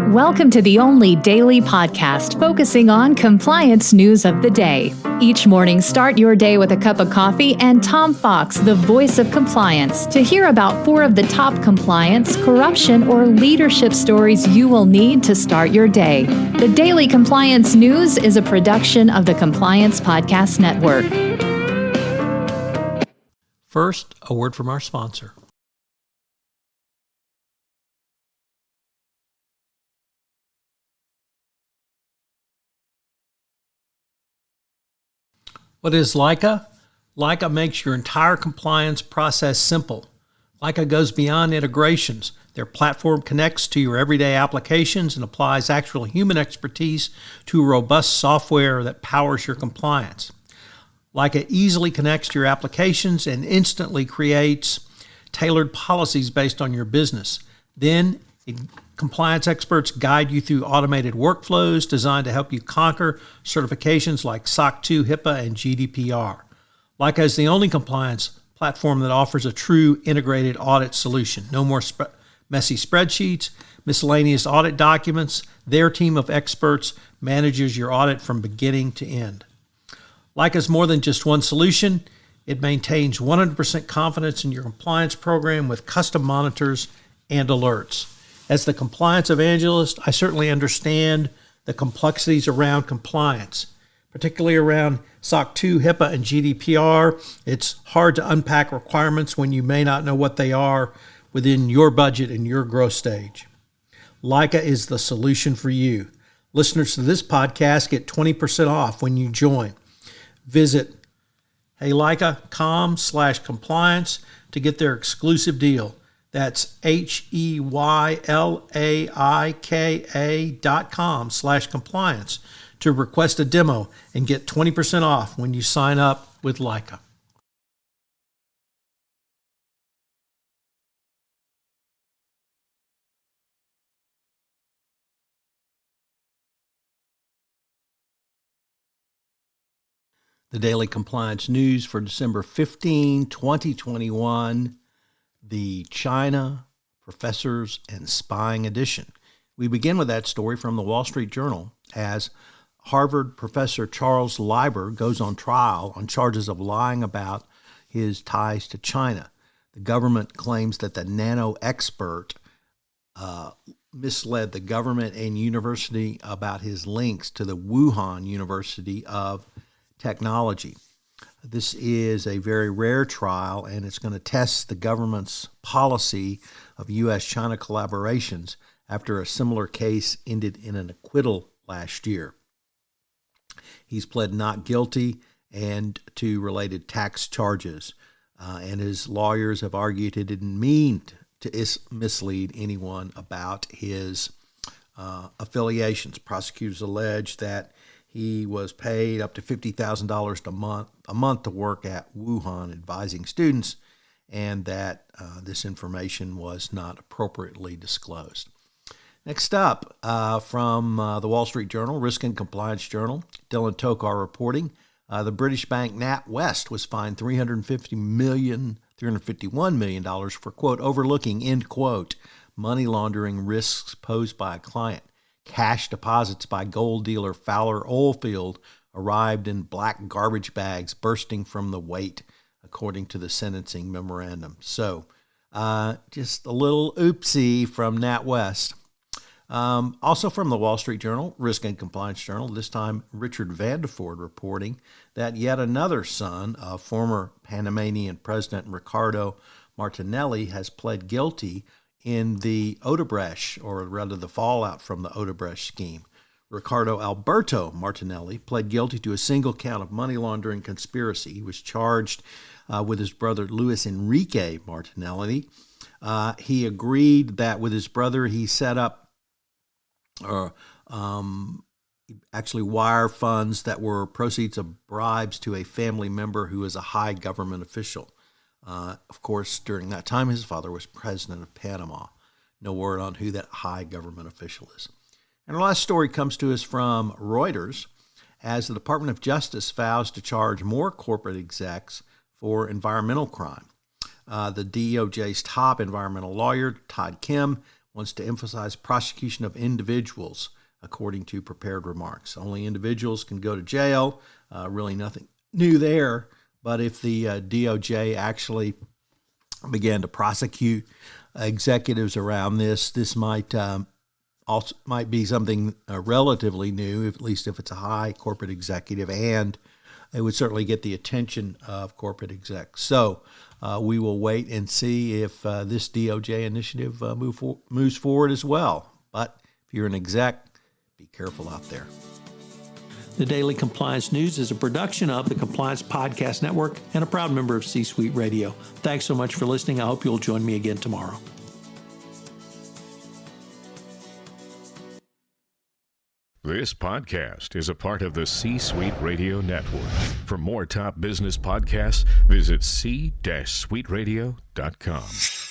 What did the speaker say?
Welcome to the only daily podcast focusing on compliance news of the day. Each morning, start your day with a cup of coffee and Tom Fox, the voice of compliance, to hear about 4 of the top compliance, corruption, or leadership stories you will need to start your day. The Daily Compliance News is a production of the Compliance Podcast Network. First, a word from our sponsor. What is Leica? Leica makes your entire compliance process simple. Leica goes beyond integrations. Their platform connects to your everyday applications and applies actual human expertise to robust software that powers your compliance. Leica easily connects to your applications and instantly creates tailored policies based on your business. Then, compliance experts guide you through automated workflows designed to help you conquer certifications like SOC 2, HIPAA, and GDPR. Leica is the only compliance platform that offers a true integrated audit solution. No more messy spreadsheets, miscellaneous audit documents. Their team of experts manages your audit from beginning to end. Leica is more than just one solution. It maintains 100% confidence in your compliance program with custom monitors and alerts. As the compliance evangelist, I certainly understand the complexities around compliance, particularly around SOC 2, HIPAA, and GDPR. It's hard to unpack requirements when you may not know what they are within your budget and your growth stage. Leica is the solution for you. Listeners to this podcast get 20% off when you join. Visit heyleica.com/compliance to get their exclusive deal. That's HEYLAIKA.com/compliance to request a demo and get 20% off when you sign up with Leica. The Daily Compliance News for December 15, 2021. The China Professors and Spying Edition. We begin with that story from the Wall Street Journal as Harvard professor Charles Lieber goes on trial on charges of lying about his ties to China. The government claims that the nano expert misled the government and university about his links to the Wuhan University of Technology. This is a very rare trial, and it's going to test the government's policy of U.S.-China collaborations after a similar case ended in an acquittal last year. He's pled not guilty and to related tax charges, and his lawyers have argued he didn't mean to mislead anyone about his affiliations. Prosecutors allege that he was paid up to $50,000 a month to work at Wuhan advising students, and that this information was not appropriately disclosed. Next up, from the Wall Street Journal, Risk and Compliance Journal, Dylan Tokar reporting, the British bank Nat-West was fined $351 million for, quote, overlooking, end quote, money laundering risks posed by a client. Cash deposits by gold dealer Fowler Oilfield arrived in black garbage bags bursting from the weight, according to the sentencing memorandum. So, just a little oopsie from Nat-West. Also from the Wall Street Journal, Risk and Compliance Journal, this time Richard Vandeford reporting that yet another son of former Panamanian President Ricardo Martinelli has pled guilty in the Odebrecht, or rather the fallout from the Odebrecht scheme. Ricardo Alberto Martinelli pled guilty to a single count of money laundering conspiracy. He was charged with his brother Luis Enrique Martinelli. He agreed that with his brother he set up actually wire funds that were proceeds of bribes to a family member who is a high government official. Of course, during that time, his father was president of Panama. No word on who that high government official is. And our last story comes to us from Reuters as the Department of Justice vows to charge more corporate execs for environmental crime. The DOJ's top environmental lawyer, Todd Kim, wants to emphasize prosecution of individuals, according to prepared remarks. Only individuals can go to jail. Really nothing new there. But if the DOJ actually began to prosecute executives around this might also might be something relatively new, at least if it's a high corporate executive, and it would certainly get the attention of corporate execs. So we will wait and see if this DOJ initiative moves forward as well. But if you're an exec, be careful out there. The Daily Compliance News is a production of the Compliance Podcast Network and a proud member of C-Suite Radio. Thanks so much for listening. I hope you'll join me again tomorrow. This podcast is a part of the C-Suite Radio Network. For more top business podcasts, visit c-suiteradio.com.